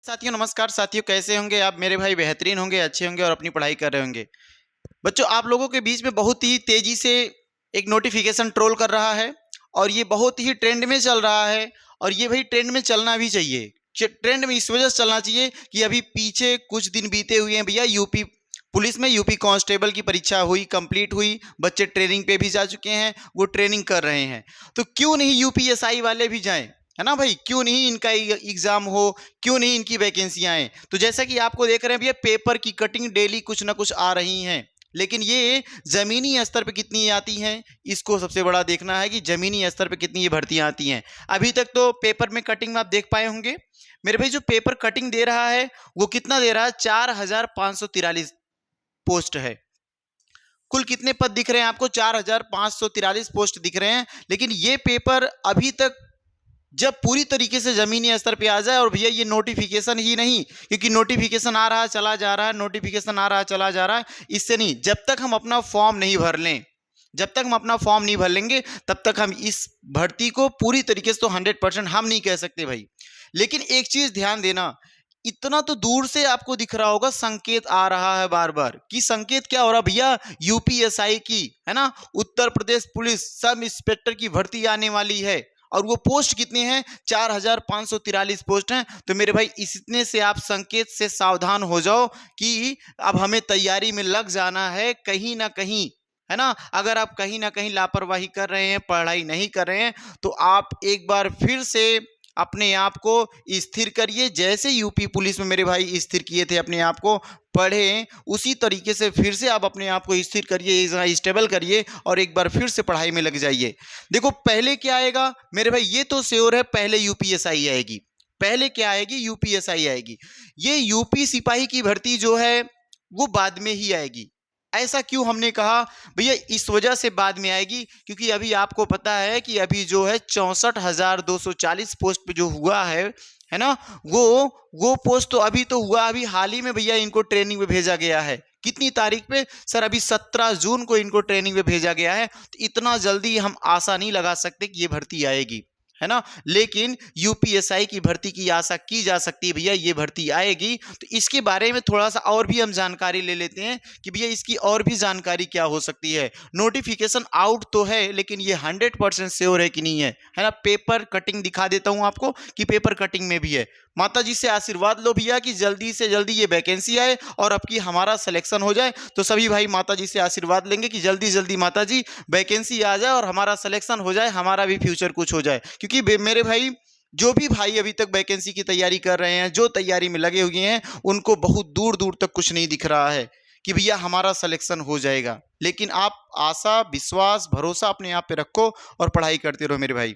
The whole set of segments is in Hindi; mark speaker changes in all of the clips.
Speaker 1: साथियों नमस्कार। साथियों कैसे होंगे आप? मेरे भाई बेहतरीन होंगे, अच्छे होंगे और अपनी पढ़ाई कर रहे होंगे। बच्चों, आप लोगों के बीच में बहुत ही तेजी से एक नोटिफिकेशन ट्रोल कर रहा है और ये बहुत ही ट्रेंड में चल रहा है। और ये भाई ट्रेंड में चलना भी चाहिए। ट्रेंड में इस वजह से चलना चाहिए कि अभी पीछे कुछ दिन बीते हुए हैं भैया। यूपी पुलिस में यूपी कांस्टेबल की परीक्षा हुई, कंप्लीट हुई, बच्चे ट्रेनिंग पे भी जा चुके हैं, वो ट्रेनिंग कर रहे हैं। तो क्यों नहीं यूपीएसआई वाले भी जाएं? है ना भाई, क्यों नहीं इनका एग्जाम हो, क्यों नहीं इनकी वैकेंसियां आए? तो जैसा कि आपको देख रहे हैं भैया, पेपर की कटिंग डेली कुछ ना कुछ आ रही हैं, लेकिन ये जमीनी स्तर पे कितनी आती हैं, इसको सबसे बड़ा देखना है कि जमीनी स्तर पे कितनी ये भर्तियां आती हैं। अभी तक तो पेपर में कटिंग में आप देख पाए होंगे मेरे भाई, जो पेपर कटिंग दे रहा है वो कितना दे रहा है? 4543 पोस्ट है। कुल कितने पद दिख रहे हैं आपको? 4543 पोस्ट दिख रहे हैं। लेकिन ये पेपर अभी तक जब पूरी तरीके से जमीनी स्तर पे आ जाए, और भैया ये नोटिफिकेशन ही नहीं, क्योंकि नोटिफिकेशन आ रहा है चला जा रहा है, नोटिफिकेशन आ रहा है चला जा रहा है, इससे नहीं, जब तक हम अपना फॉर्म नहीं भर लें, जब तक हम अपना फॉर्म नहीं भर लेंगे तब तक हम इस भर्ती को पूरी तरीके से तो 100% हम नहीं कह सकते भाई। लेकिन एक चीज ध्यान देना, इतना तो दूर से आपको दिख रहा होगा, संकेत आ रहा है बार बार कि संकेत क्या हो रहा भैया? यूपीएसआई की, है ना, Uttar Pradesh police sub inspector की भर्ती आने वाली है। और वो पोस्ट कितने हैं? 4543 पोस्ट हैं। तो मेरे भाई इतने से आप संकेत से सावधान हो जाओ कि अब हमें तैयारी में लग जाना है कहीं ना कहीं, है ना। अगर आप कहीं ना कहीं लापरवाही कर रहे हैं, पढ़ाई नहीं कर रहे हैं, तो आप एक बार फिर से अपने आप को स्थिर करिए। जैसे यूपी पुलिस में मेरे भाई स्थिर किए थे अपने आप को, पढ़ें उसी तरीके से फिर से आप अपने आप को स्थिर करिए, स्टेबल करिए और एक बार फिर से पढ़ाई में लग जाइए। देखो पहले क्या आएगा मेरे भाई, ये तो श्योर है, पहले यूपीएसआई आएगी। पहले क्या आएगी? यूपीएसआई आएगी। ये यूपी सिपाही की भर्ती जो है वो बाद में ही आएगी। ऐसा क्यों हमने कहा भैया? इस वजह से बाद में आएगी क्योंकि अभी आपको पता है कि अभी जो है 64,240 पोस्ट पे जो हुआ है ना, वो पोस्ट तो अभी तो हुआ, अभी हाल ही में भैया इनको ट्रेनिंग में भेजा गया है। कितनी तारीख पे सर? अभी 17 जून को इनको ट्रेनिंग में भेजा गया है। तो इतना जल्दी हम आशा नहीं लगा सकते कि ये भर्ती आएगी, है ना। लेकिन यूपीएसआई की भर्ती की आशा की जा सकती है भैया, ये भर्ती आएगी। तो इसके बारे में थोड़ा सा और भी हम जानकारी ले लेते हैं कि भैया इसकी और भी जानकारी क्या हो सकती है। नोटिफिकेशन आउट तो है, लेकिन ये 100% श्योर है कि नहीं है ना। पेपर कटिंग दिखा देता हूं आपको कि पेपर कटिंग में भी है। माता जी से आशीर्वाद लो भैया कि जल्दी से जल्दी ये वैकेंसी आए और अब की हमारा सिलेक्शन हो जाए। तो सभी भाई माता जी से आशीर्वाद लेंगे कि जल्दी जल्दी माता जी वैकेंसी आ जाए और हमारा सिलेक्शन हो जाए, हमारा भी फ्यूचर कुछ हो जाए। क्योंकि मेरे भाई जो भी भाई अभी तक वैकेंसी की तैयारी कर रहे हैं, जो तैयारी में लगे हुए हैं, उनको बहुत दूर दूर तक कुछ नहीं दिख रहा है कि भैया हमारा सिलेक्शन हो जाएगा। लेकिन आप आशा, विश्वास, भरोसा अपने आप पे रखो और पढ़ाई करते रहो मेरे भाई।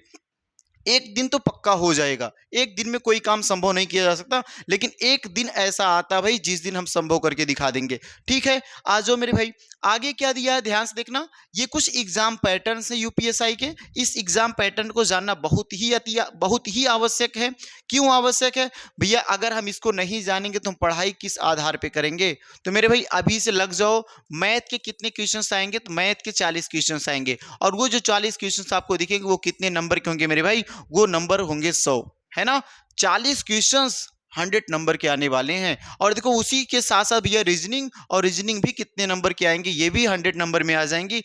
Speaker 1: एक दिन तो पक्का हो जाएगा। एक दिन में कोई काम संभव नहीं किया जा सकता, लेकिन एक दिन ऐसा आता भाई जिस दिन हम संभव करके दिखा देंगे। ठीक है, आ जाओ मेरे भाई। आगे क्या दिया है ध्यान से देखना। ये कुछ एग्जाम पैटर्न है यूपीएसआई के। इस एग्जाम पैटर्न को जानना बहुत ही आवश्यक है। क्यों आवश्यक है भैया? अगर हम इसको नहीं जानेंगे तो हम पढ़ाई किस आधार पर करेंगे? तो मेरे भाई अभी से लग जाओ। मैथ के कितने क्वेश्चन आएंगे? तो मैथ के 40 क्वेश्चन आएंगे, और वो जो 40 क्वेश्चन आपको दिखेंगे वो कितने नंबर के होंगे मेरे भाई? वो नंबर होंगे 100, है ना। 40 क्वेश्चंस 100 नंबर के आने वाले हैं। और देखो उसी के साथ साथ भैया रीजनिंग, और रीजनिंग भी कितने नंबर के आएंगे? ये भी 100 नंबर में आ जाएंगी।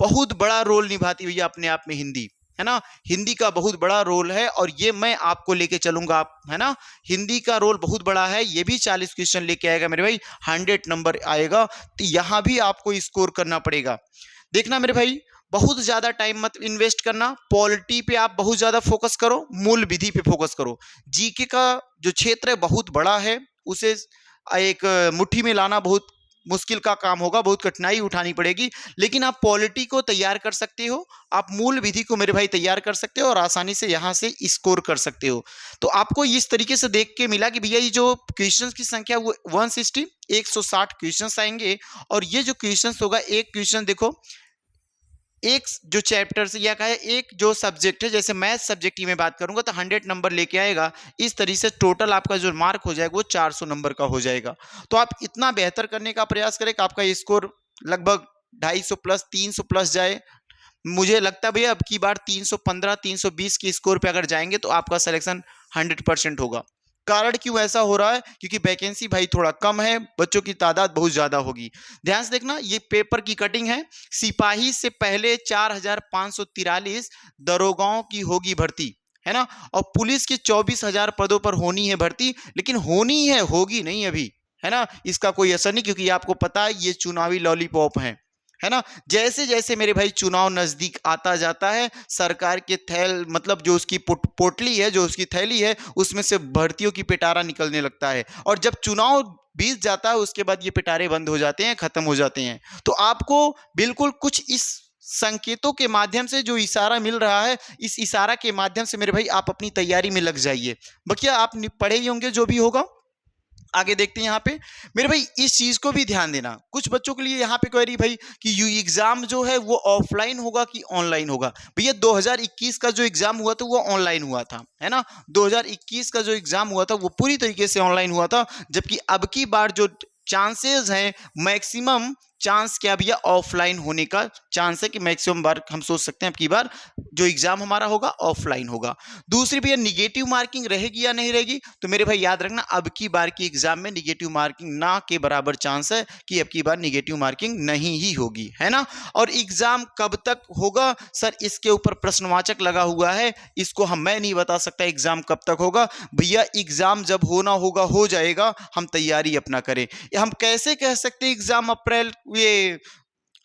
Speaker 1: बहुत बड़ा रोल निभाती भैया अपने आप में हिंदी, है ना। हिंदी का बहुत बड़ा रोल है और ये मैं आपको लेके चलूंगा, आप, है ना। हिंदी का रोल बहुत बड़ा है, ये भी 40 क्वेश्चन लेके आएगा मेरे भाई, 100 नंबर आएगा। तो यहां भी आपको स्कोर करना पड़ेगा। देखना मेरे भाई, बहुत ज्यादा टाइम मत इन्वेस्ट करना। पॉलिटी पे आप बहुत ज्यादा फोकस करो, मूल विधि पे फोकस करो। जीके का जो क्षेत्र है बहुत बड़ा है, उसे एक मुट्ठी में लाना बहुत मुश्किल का काम होगा, बहुत कठिनाई उठानी पड़ेगी। लेकिन आप पॉलिटी को तैयार कर सकते हो, आप मूल विधि को मेरे भाई तैयार कर सकते हो और आसानी से यहां से स्कोर कर सकते हो। तो आपको इस तरीके से देख के मिला कि भैया ये जो क्वेश्चंस की संख्या वो 160 160 क्वेश्चंस आएंगे। और ये जो क्वेश्चंस होगा, एक क्वेश्चन देखो, एक जो चैप्टर से या कहे एक जो सब्जेक्ट है, जैसे मैथ सब्जेक्ट की मैं बात करूंगा तो 100 नंबर लेके आएगा। इस तरीके से टोटल आपका जो मार्क हो जाएगा वो 400 नंबर का हो जाएगा। तो आप इतना बेहतर करने का प्रयास करें कि आपका स्कोर लगभग 250 प्लस 300 प्लस जाए। मुझे लगता है भैया अब की बार 315 320 के स्कोर पे अगर जाएंगे तो आपका सिलेक्शन 100% होगा। कारण क्यों ऐसा हो रहा है? क्योंकि वैकेंसी भाई थोड़ा कम है, बच्चों की तादाद बहुत ज्यादा होगी। ध्यान से देखना, ये पेपर की कटिंग है। सिपाही से पहले 4543 दरोगाओं की होगी भर्ती, है ना। और पुलिस के 24,000 पदों पर होनी है भर्ती, लेकिन होनी है, होगी नहीं अभी, है ना। इसका कोई असर नहीं, क्योंकि आपको पता है ये चुनावी लॉलीपॉप है ना। जैसे जैसे मेरे भाई चुनाव नजदीक आता जाता है, सरकार के थैल मतलब जो उसकी पोटली है, जो उसकी थैली है, उसमें से भर्तियों की पिटारा निकलने लगता है। और जब चुनाव बीत जाता है, उसके बाद ये पिटारे बंद हो जाते हैं, खत्म हो जाते हैं। तो आपको बिल्कुल कुछ इस संकेतों के माध्यम से जो इशारा मिल रहा है, इस इशारा के माध्यम से मेरे भाई आप अपनी तैयारी में लग जाइए। बकिया आप पढ़े ही होंगे जो भी होगा। आगे देखते हैं यहाँ पे मेरे भाई, इस चीज को भी ध्यान देना। कुछ बच्चों के लिए यहाँ पे क्वेरी भाई कि यू एग्जाम जो है वो ऑफलाइन होगा कि ऑनलाइन होगा। भैया 2021 का जो एग्जाम हुआ था वो ऑनलाइन हुआ था, है ना। 2021 का जो एग्जाम हुआ था वो पूरी तरीके से ऑनलाइन हुआ था, जबकि अब की बार जो चांसेस हैं, मैक्सिमम चांस क्या भैया ऑफलाइन होने का चांस है, कि मैक्सिमम बार हम सोच सकते हैं अब की बार जो एग्जाम हमारा होगा ऑफलाइन होगा। दूसरी भैया निगेटिव मार्किंग रहेगी या नहीं रहेगी, तो मेरे भाई याद रखना अब की बार की एग्जाम में निगेटिव मार्किंग ना के बराबर चांस है कि अब की बार निगेटिव मार्किंग नहीं ही होगी, है ना। और एग्जाम कब तक होगा सर, इसके ऊपर प्रश्नवाचक लगा हुआ है, इसको मैं नहीं बता सकता एग्जाम कब तक होगा। भैया एग्जाम जब होना होगा हो जाएगा, हम तैयारी अपना करें। हम कैसे कह सकते एग्जाम अप्रैल, ये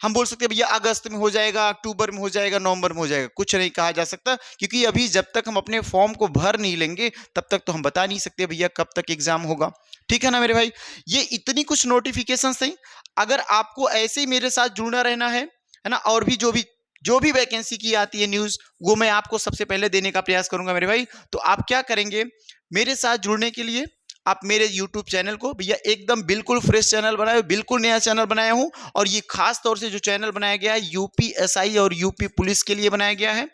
Speaker 1: हम बोल सकते हैं भैया अगस्त में हो जाएगा, अक्टूबर में हो जाएगा, नवंबर में हो जाएगा, कुछ नहीं कहा जा सकता, क्योंकि अभी जब तक हम अपने फॉर्म को भर नहीं लेंगे तब तक तो हम बता नहीं सकते भैया कब तक एग्जाम होगा। ठीक है ना मेरे भाई, ये इतनी कुछ नोटिफिकेशन थी। अगर आपको ऐसे ही मेरे साथ जुड़ना रहना है ना, और भी जो भी वैकेंसी की आती है न्यूज, वो मैं आपको सबसे पहले देने का प्रयास करूंगा मेरे भाई। तो आप क्या करेंगे, मेरे साथ जुड़ने के लिए आप मेरे YouTube चैनल को, भैया एकदम बिल्कुल फ्रेश चैनल बनाया, बिल्कुल नया चैनल बनाया हूं, और ये खास तौर से जो चैनल बनाया गया है UPSI और यूपी पुलिस के लिए बनाया गया है।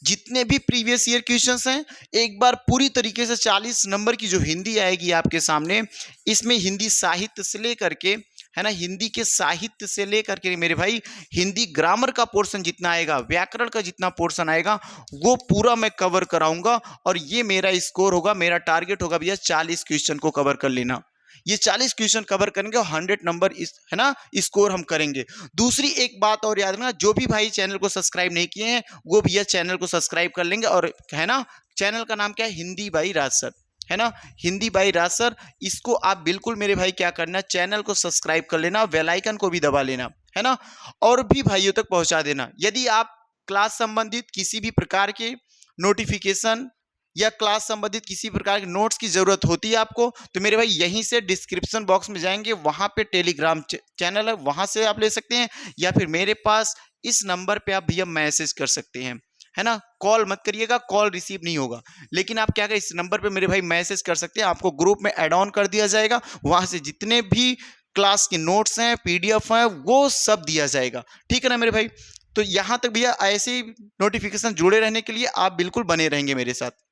Speaker 1: जितने भी प्रीवियस ईयर क्वेश्चंस हैं, एक बार पूरी तरीके से 40 नंबर की जो हिंदी आएगी आपके सामने, इसमें हिंदी साहित्य से लेकर के, है ना, हिंदी के साहित्य से लेकर के मेरे भाई हिंदी ग्रामर का पोर्शन जितना आएगा, व्याकरण का जितना पोर्शन आएगा, वो पूरा मैं कवर कराऊंगा। और ये मेरा स्कोर होगा, मेरा टारगेट होगा भैया 40 क्वेश्चन को कवर कर लेना। ये 40 क्वेश्चन कवर करेंगे और 100 नंबर है ना स्कोर हम करेंगे। दूसरी एक बात और याद रखना, जो भी भाई चैनल को सब्सक्राइब नहीं किए हैं वो भैया चैनल को सब्सक्राइब कर लेंगे। और है ना, चैनल का नाम क्या है, हिंदी बाई राज सर, है ना, हिंदी बाई राज सर। इसको आप बिल्कुल मेरे भाई क्या करना, चैनल को सब्सक्राइब कर लेना, बेल आइकन को भी दबा लेना, है ना, और भी भाइयों तक पहुंचा देना। यदि आप क्लास संबंधित किसी भी प्रकार के नोटिफिकेशन या क्लास संबंधित किसी प्रकार के नोट्स की जरूरत होती है आपको, तो मेरे भाई यहीं से डिस्क्रिप्शन बॉक्स में जाएंगे, वहां पे टेलीग्राम चैनल है, वहां से आप ले सकते हैं, या फिर मेरे पास इस नंबर पे आप भैया मैसेज कर सकते हैं, है ना। कॉल मत करिएगा, कॉल रिसीव नहीं होगा, लेकिन आप क्या करें, इस नंबर पे मेरे भाई मैसेज कर सकते हैं, आपको ग्रुप में ऐड ऑन कर दिया जाएगा, वहां से जितने भी क्लास के नोट्स हैं, PDF हैं, वो सब दिया जाएगा। ठीक है ना मेरे भाई, तो यहां तक भैया ऐसे नोटिफिकेशन जुड़े रहने के लिए आप बिल्कुल बने रहेंगे मेरे साथ।